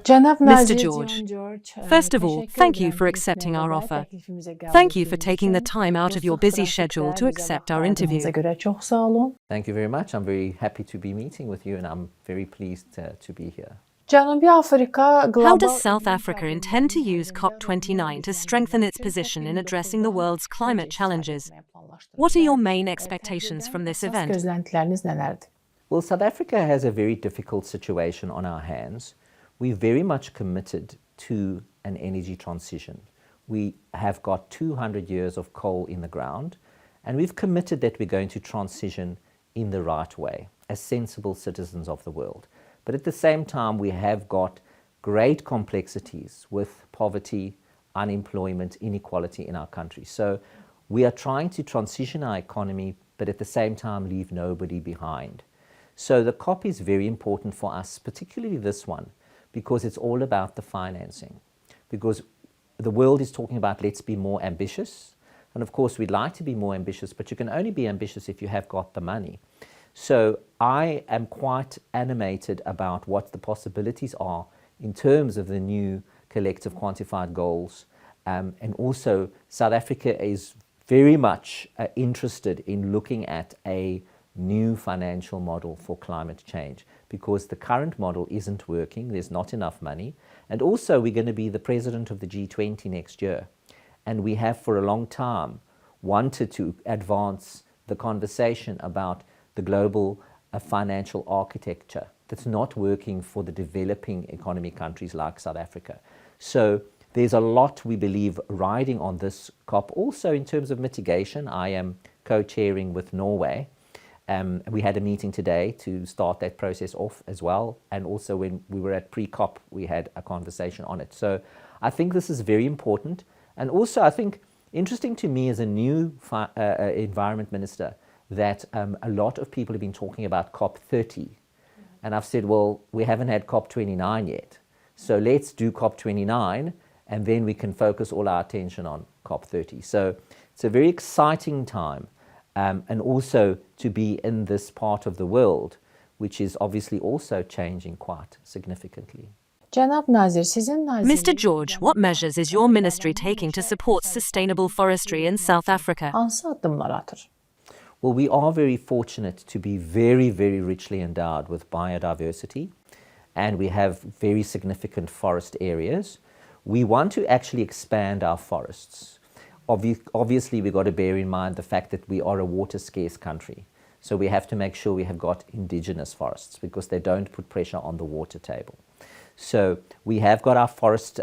Mr. George, first of all, thank you for accepting our offer. Thank you for taking the time out of your busy schedule to accept our interview. Thank you very much. I'm very happy to be meeting with you and I'm very pleased to be here. How does South Africa intend to use COP29 to strengthen its position in addressing the world's climate challenges? What are your main expectations from this event? Well, South Africa has a very difficult situation on our hands. We're very much committed to an energy transition. We have got 200 years of coal in the ground, and we've committed that we're going to transition in the right way, as sensible citizens of the world. But at the same time, we have got great complexities with poverty, unemployment, inequality in our country. So we are trying to transition our economy, but at the same time, leave nobody behind. So the COP is very important for us, particularly this one, because it's all about the financing. Because the world is talking about let's be more ambitious. And of course, we'd like to be more ambitious, but you can only be ambitious if you have got the money. So I am quite animated about what the possibilities are in terms of the new collective quantified goals. And also, South Africa is very much interested in looking at a new financial model for climate change, because the current model isn't working, there's not enough money. And also we're going to be the president of the G20 next year. And we have for a long time wanted to advance the conversation about the global financial architecture that's not working for the developing economy countries like South Africa. So there's a lot, we believe, riding on this COP. Also in terms of mitigation, I am co-chairing with Norway. We had a meeting today to start that process off as well. And also when we were at pre-COP, we had a conversation on it. So I think this is very important. And also I think interesting to me as a new environment minister that a lot of people have been talking about COP30. And I've said, well, we haven't had COP29 yet. So let's do COP29 and then we can focus all our attention on COP30. So it's a very exciting time. And also to be in this part of the world, which is obviously also changing quite significantly. Mr. George, what measures is your ministry taking to support sustainable forestry in South Africa? Well, we are very fortunate to be very, very richly endowed with biodiversity, and we have very significant forest areas. We want to actually expand our forests. Obviously, we've got to bear in mind the fact that we are a water-scarce country. So we have to make sure we have got indigenous forests because they don't put pressure on the water table. So we have got our forest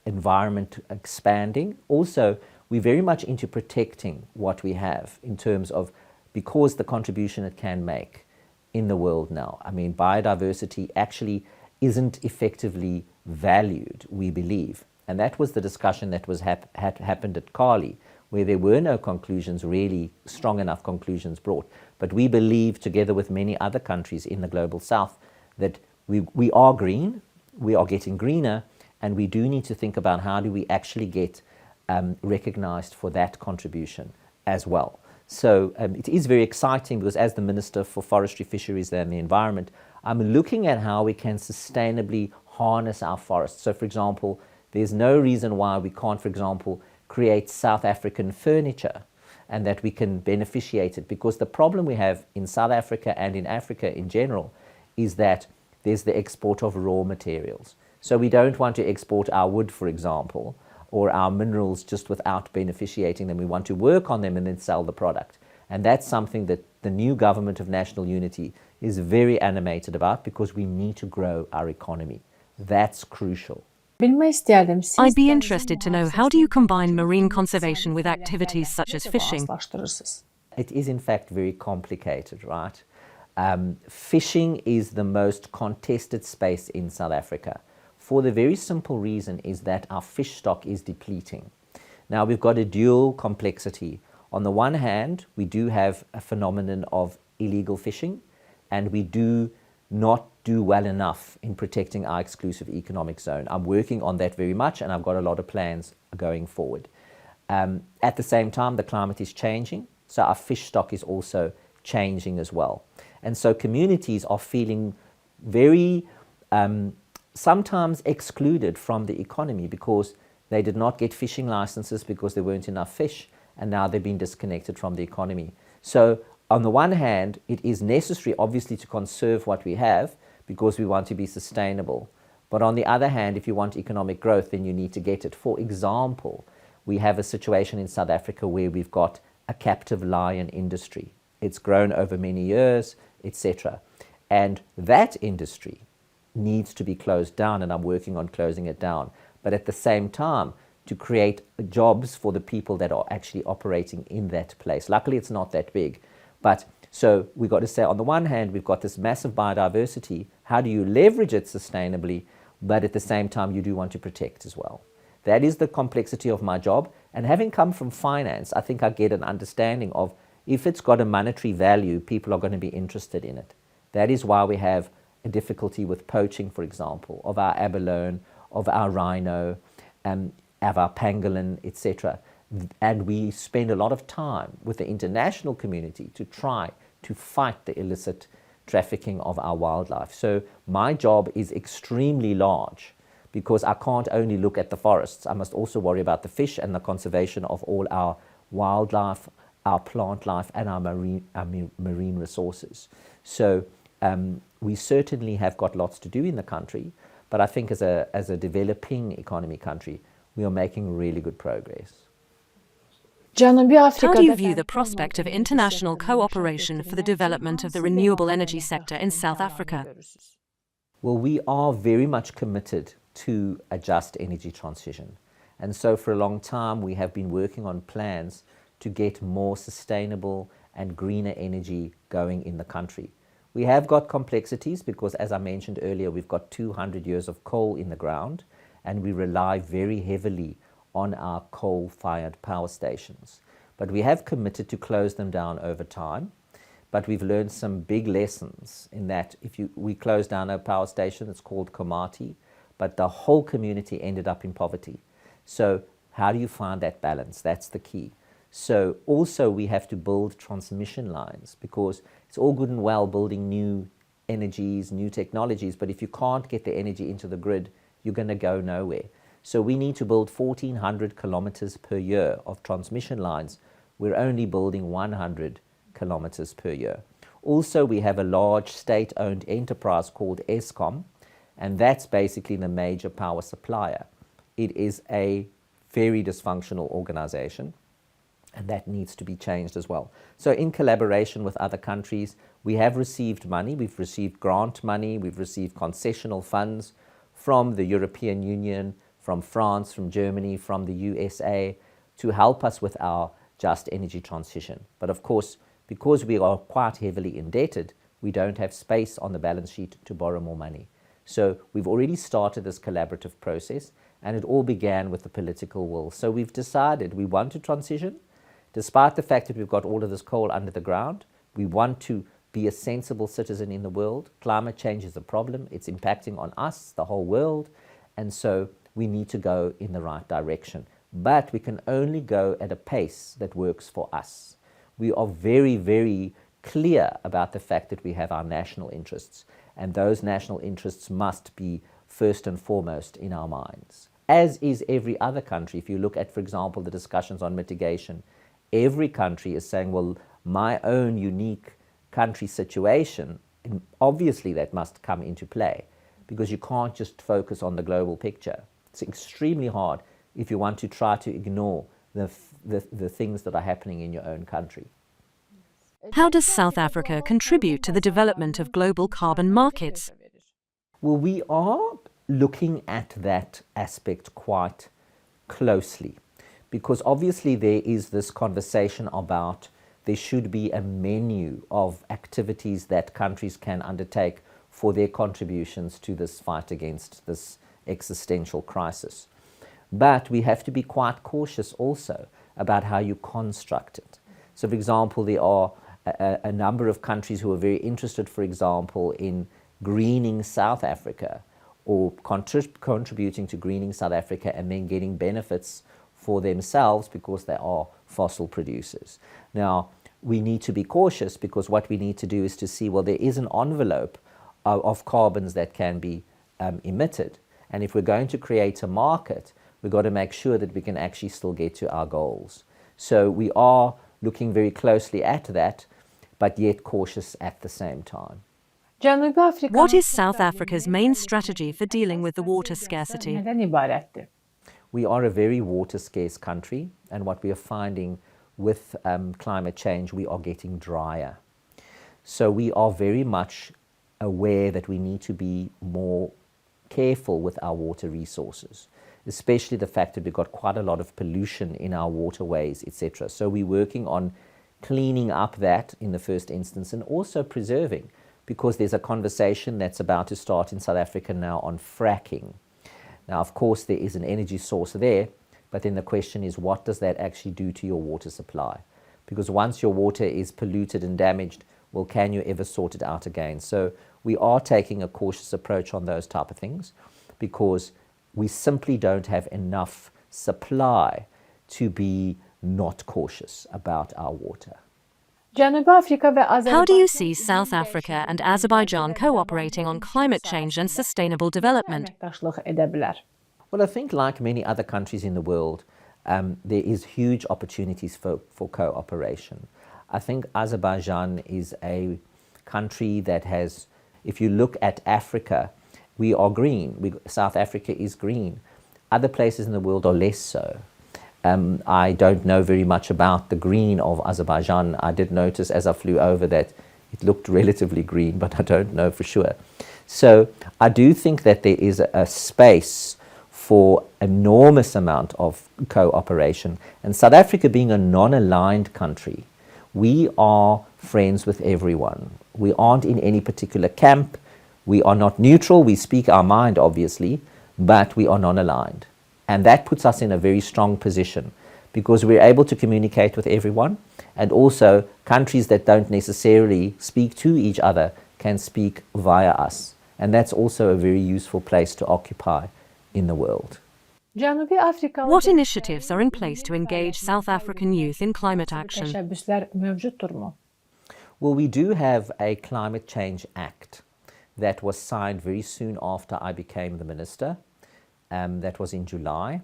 environment expanding. Also, we're very much into protecting what we have in terms of, because the contribution it can make in the world now. I mean, biodiversity actually isn't effectively valued, we believe. And that was the discussion that was happened at Kali, where there were no conclusions, really strong enough conclusions brought. But we believe, together with many other countries in the global south, that we are green, we are getting greener, and we do need to think about how do we actually get recognized for that contribution as well. So it is very exciting because as the Minister for Forestry, Fisheries and the Environment, I'm looking at how we can sustainably harness our forests. So for example, there's no reason why we can't, for example, create South African furniture and that we can beneficiate it, because the problem we have in South Africa and in Africa in general is that there's the export of raw materials. So we don't want to export our wood, for example, or our minerals just without beneficiating them. We want to work on them and then sell the product. And that's something that the new government of national unity is very animated about, because we need to grow our economy. That's crucial. I'd be interested to know, how do you combine marine conservation with activities such as fishing? It is in fact very complicated, right? Fishing is the most contested space in South Africa, for the very simple reason is that our fish stock is depleting. Now we've got a dual complexity. On the one hand, we do have a phenomenon of illegal fishing, and we do not do well enough in protecting our exclusive economic zone. I'm working on that very much, and I've got a lot of plans going forward. At the same time, the climate is changing, so our fish stock is also changing as well. And so communities are feeling very sometimes excluded from the economy because they did not get fishing licenses because there weren't enough fish, and now they've been disconnected from the economy. So on the one hand, it is necessary, obviously, to conserve what we have because we want to be sustainable. But on the other hand, if you want economic growth, then you need to get it. For example, we have a situation in South Africa where we've got a captive lion industry. It's grown over many years, etc. And that industry needs to be closed down, and I'm working on closing it down. But at the same time, to create jobs for the people that are actually operating in that place. Luckily, it's not that big. But so we've got to say, on the one hand, we've got this massive biodiversity. How do you leverage it sustainably? But at the same time, you do want to protect as well. That is the complexity of my job. And having come from finance, I think I get an understanding of if it's got a monetary value, people are going to be interested in it. That is why we have a difficulty with poaching, for example, of our abalone, of our rhino, of our pangolin, etc. And we spend a lot of time with the international community to try to fight the illicit trafficking of our wildlife. So my job is extremely large because I can't only look at the forests. I must also worry about the fish and the conservation of all our wildlife, our plant life, and our marine resources. So we certainly have got lots to do in the country, but I think as a developing economy country, we are making really good progress. How do you view the prospect of international cooperation for the development of the renewable energy sector in South Africa? Well, we are very much committed to a just energy transition. And so for a long time, we have been working on plans to get more sustainable and greener energy going in the country. We have got complexities because, as I mentioned earlier, we've got 200 years of coal in the ground, and we rely very heavily on our coal-fired power stations. But we have committed to close them down over time. But we've learned some big lessons in that we closed down a power station, it's called Komati, but the whole community ended up in poverty. So how do you find that balance? That's the key. So also we have to build transmission lines because it's all good and well building new energies, new technologies, but if you can't get the energy into the grid, you're going to go nowhere. So we need to build 1,400 kilometers per year of transmission lines. We're only building 100 kilometers per year. Also, we have a large state-owned enterprise called Eskom, and that's basically the major power supplier. It is a very dysfunctional organization, and that needs to be changed as well. So in collaboration with other countries, we have received money. We've received grant money. We've received concessional funds from the European Union, from France, from Germany, from the USA, to help us with our just energy transition. But of course, because we are quite heavily indebted, we don't have space on the balance sheet to borrow more money. So we've already started this collaborative process, and it all began with the political will. So we've decided we want to transition, despite the fact that we've got all of this coal under the ground. We want to be a sensible citizen in the world. Climate change is a problem. It's impacting on us, the whole world, and so we need to go in the right direction. But we can only go at a pace that works for us. We are very, very clear about the fact that we have our national interests, and those national interests must be first and foremost in our minds. As is every other country. If you look at, for example, the discussions on mitigation, every country is saying, well, my own unique country situation, obviously that must come into play, because you can't just focus on the global picture. It's extremely hard if you want to try to ignore the things that are happening in your own country. How does South Africa contribute to the development of global carbon markets? Well, we are looking at that aspect quite closely, because obviously there is this conversation about there should be a menu of activities that countries can undertake for their contributions to this fight against this existential crisis. But we have to be quite cautious also about how you construct it. So, for example, there are a number of countries who are very interested, for example, in greening South Africa or contributing to greening South Africa and then getting benefits for themselves because they are fossil producers. Now, we need to be cautious because what we need to do is to see, well, there is an envelope of carbons that can be emitted. And if we're going to create a market, we've got to make sure that we can actually still get to our goals. So we are looking very closely at that, but yet cautious at the same time. What is South Africa's main strategy for dealing with the water scarcity? We are a very water scarce country, and what we are finding with climate change, we are getting drier. So we are very much aware that we need to be more careful with our water resources, especially the fact that we've got quite a lot of pollution in our waterways, etc. So we're working on cleaning up that in the first instance, and also preserving, because there's a conversation that's about to start in South Africa now on fracking. Now, of course, there is an energy source there, but then the question is, what does that actually do to your water supply? Because once your water is polluted and damaged, well, can you ever sort it out again? So we are taking a cautious approach on those type of things, because we simply don't have enough supply to be not cautious about our water. How do you see South Africa and Azerbaijan cooperating on climate change and sustainable development? Well, I think like many other countries in the world, there is huge opportunities for cooperation. I think Azerbaijan is a country that has, if you look at Africa, we are green. South Africa is green. Other places in the world are less so. I don't know very much about the green of Azerbaijan. I did notice as I flew over that it looked relatively green, but I don't know for sure. So I do think that there is a space for enormous amount of cooperation. And South Africa being a non-aligned country, we are friends with everyone. We aren't in any particular camp. We are not neutral. We speak our mind, obviously, but we are non-aligned. And that puts us in a very strong position, because we're able to communicate with everyone, and also countries that don't necessarily speak to each other can speak via us. And that's also a very useful place to occupy in the world. What initiatives are in place to engage South African youth in climate action? Well, we do have a Climate Change Act that was signed very soon after I became the minister. That was in July.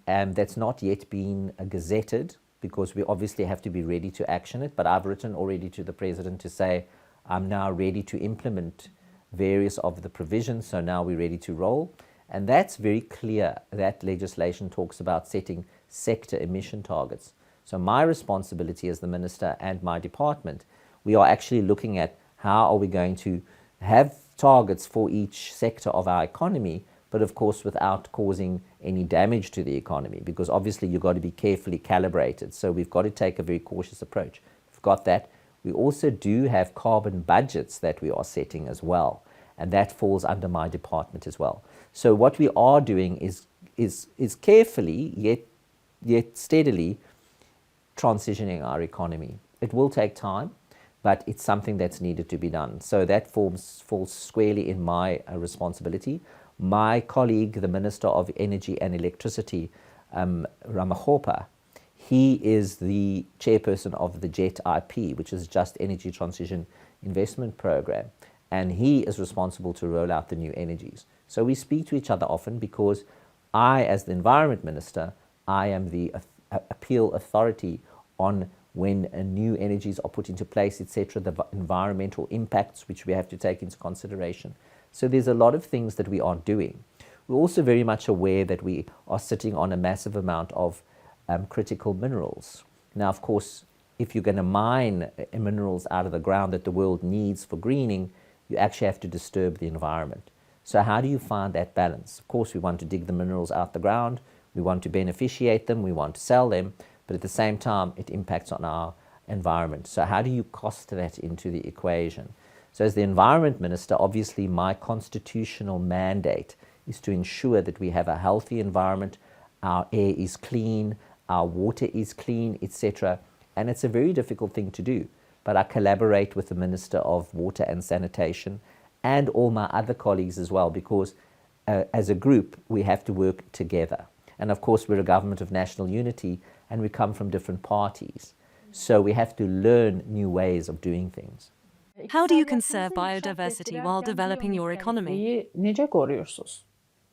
That's not yet been gazetted, because we obviously have to be ready to action it. But I've written already to the President to say I'm now ready to implement various of the provisions, so now we're ready to roll. And that's very clear. That legislation talks about setting sector emission targets. So my responsibility as the minister and my department, we are actually looking at how are we going to have targets for each sector of our economy, but of course without causing any damage to the economy, because obviously you've got to be carefully calibrated. So we've got to take a very cautious approach. We've got that. We also do have carbon budgets that we are setting as well, and that falls under my department as well. So what we are doing is carefully yet steadily transitioning our economy. It will take time, but it's something that's needed to be done. So that falls squarely in my responsibility. My colleague, the Minister of Energy and Electricity, Ramaphosa, he is the chairperson of the JET IP, which is Just Energy Transition Investment Program, and he is responsible to roll out the new energies. So we speak to each other often, because I, as the Environment Minister, I am the appeal authority on when new energies are put into place, etc., the environmental impacts which we have to take into consideration. So there's a lot of things that we are doing. We're also very much aware that we are sitting on a massive amount of critical minerals. Now, of course, if you're going to mine minerals out of the ground that the world needs for greening, you actually have to disturb the environment. So how do you find that balance? Of course, we want to dig the minerals out the ground, we want to beneficiate them, we want to sell them, but at the same time, it impacts on our environment. So how do you cost that into the equation? So as the Environment Minister, obviously my constitutional mandate is to ensure that we have a healthy environment, our air is clean, our water is clean, etc. And it's a very difficult thing to do. But I collaborate with the Minister of Water and Sanitation and all my other colleagues as well, because as a group, we have to work together. And of course, we're a government of national unity, and we come from different parties. So we have to learn new ways of doing things. How do you conserve biodiversity while developing your economy? Nece koruyorsunuz?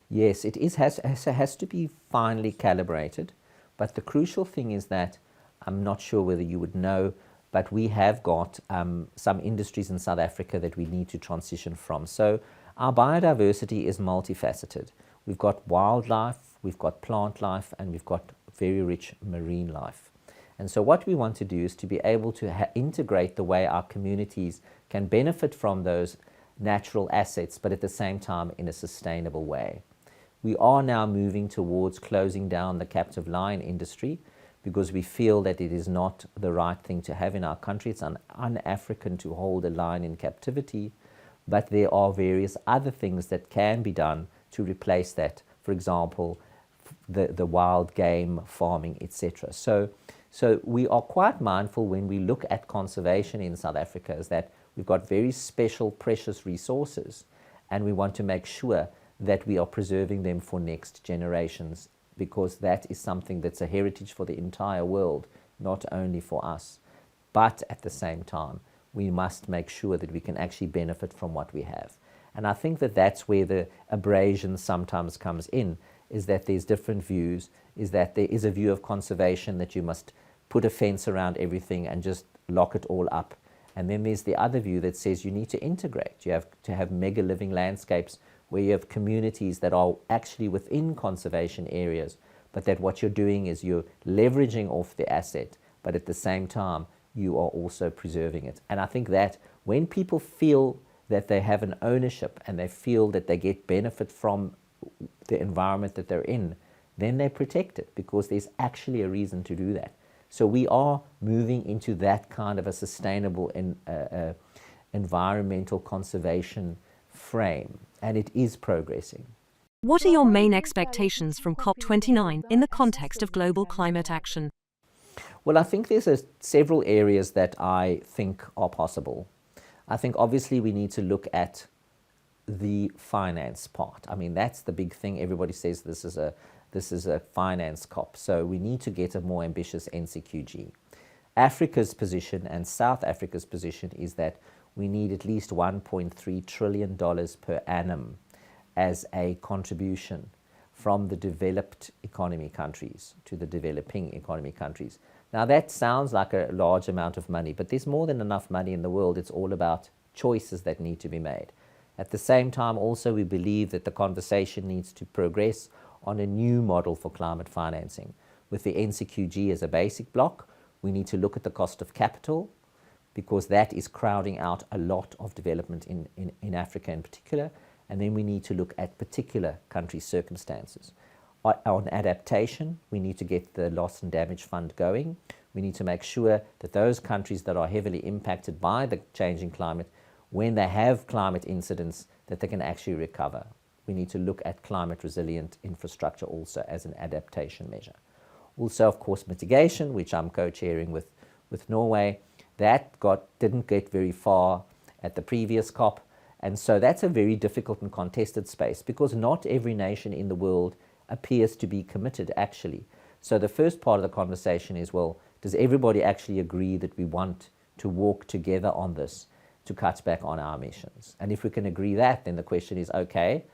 Yes, it has to be finely calibrated, but the crucial thing is that I'm not sure whether you would know, but we have got some industries in South Africa that we need to transition from. So our biodiversity is multifaceted. We've got wildlife, we've got plant life, and we've got very rich marine life. And so what we want to do is to be able to integrate the way our communities can benefit from those natural assets, but at the same time in a sustainable way. We are now moving towards closing down the captive lion industry because we feel that it is not the right thing to have in our country. It's un-African to hold a lion in captivity, but there are various other things that can be done to replace that. For example, the wild game farming, etc. So we are quite mindful when we look at conservation in South Africa is that we've got very special, precious resources, and we want to make sure that we are preserving them for next generations, because that is something that's a heritage for the entire world, not only for us. But at the same time, we must make sure that we can actually benefit from what we have. And I think that that's where the abrasion sometimes comes in, is that there's different views, is that there is a view of conservation that you must put a fence around everything and just lock it all up. And then there's the other view that says you need to integrate. You have to have mega living landscapes where you have communities that are actually within conservation areas, but that what you're doing is you're leveraging off the asset, but at the same time, you are also preserving it. And I think that when people feel that they have an ownership and they feel that they get benefit from the environment that they're in, then they protect it because there's actually a reason to do that. So we are moving into that kind of a sustainable environmental conservation frame, and it is progressing. What are your main expectations from COP29 in the context of global climate action? Well, I think there's several areas that I think are possible. I think obviously we need to look at the finance part. I mean, that's the big thing. Everybody says this is a finance COP. So we need to get a more ambitious NCQG. Africa's position and South Africa's position is that we need at least $1.3 trillion per annum as a contribution from the developed economy countries to the developing economy countries. Now that sounds like a large amount of money, but there's more than enough money in the world. It's all about choices that need to be made. At the same time, also, we believe that the conversation needs to progress on a new model for climate financing. With the NCQG as a basic block, we need to look at the cost of capital, because that is crowding out a lot of development in Africa in particular. And then we need to look at particular country circumstances. On adaptation, we need to get the loss and damage fund going. We need to make sure that those countries that are heavily impacted by the changing climate, when they have climate incidents, that they can actually recover. We need to look at climate resilient infrastructure also as an adaptation measure. Also, of course, mitigation, which I'm co-chairing with Norway. That didn't get very far at the previous COP. And so that's a very difficult and contested space because not every nation in the world appears to be committed, actually. So the first part of the conversation is, well, does everybody actually agree that we want to walk together on this to cut back on our emissions? And if we can agree that, then the question is, okay,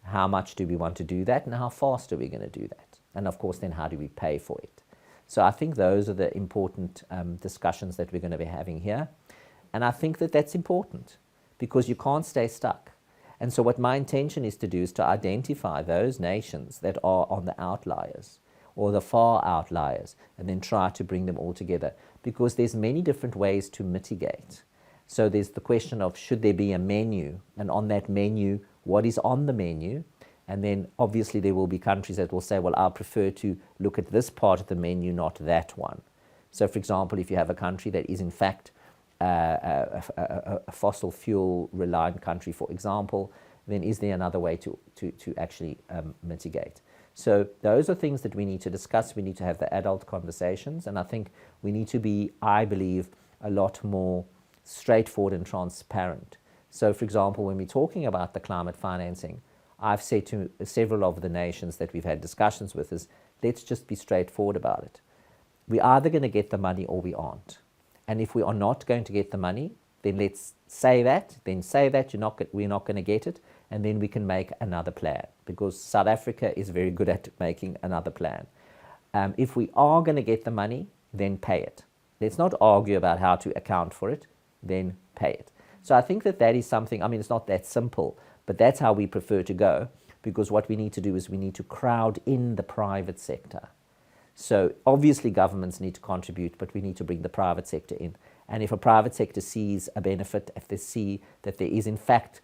how much do we want to do that and how fast are we going to do that? And of course, then how do we pay for it? So I think those are the important discussions that we're going to be having here. And I think that that's important because you can't stay stuck. And so what my intention is to do is to identify those nations that are on the outliers or the far outliers and then try to bring them all together, because there's many different ways to mitigate. So there's the question of, should there be a menu? And on that menu, what is on the menu? And then obviously there will be countries that will say, well, I prefer to look at this part of the menu, not that one. So for example, if you have a country that is in fact a fossil fuel reliant country, for example, then is there another way to actually mitigate? So those are things that we need to discuss. We need to have the adult conversations. And I think we need to be, I believe, a lot more straightforward and transparent. So for example, when we're talking about the climate financing, I've said to several of the nations that we've had discussions with is, let's just be straightforward about it. We're either going to get the money or we aren't. And if we are not going to get the money, then let's say that, we're not going to get it, and then we can make another plan, because South Africa is very good at making another plan. If we are going to get the money, then pay it. Let's not argue about how to account for it, then pay it. So I think that is something, I mean, it's not that simple, but that's how we prefer to go, because what we need to do is we need to crowd in the private sector. So obviously governments need to contribute, but we need to bring the private sector in. And if a private sector sees a benefit, if they see that there is in fact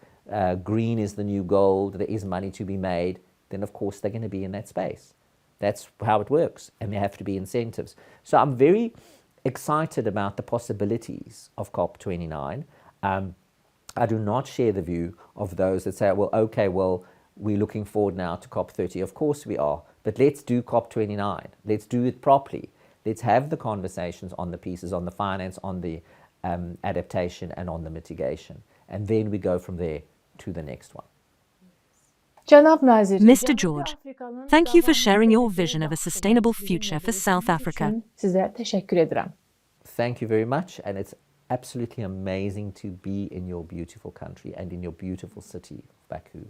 green is the new gold, there is money to be made, then of course they're going to be in that space. That's how it works, and there have to be incentives. So I'm very excited about the possibilities of COP29. I do not share the view of those that say, well, okay, well, we're looking forward now to COP30. Of course we are, but let's do COP29. Let's do it properly. Let's have the conversations on the pieces, on the finance, on the adaptation, and on the mitigation. And then we go from there to the next one. Mr. George, thank you for sharing your vision of a sustainable future for South Africa. Thank you very much, and it's absolutely amazing to be in your beautiful country and in your beautiful city of Baku.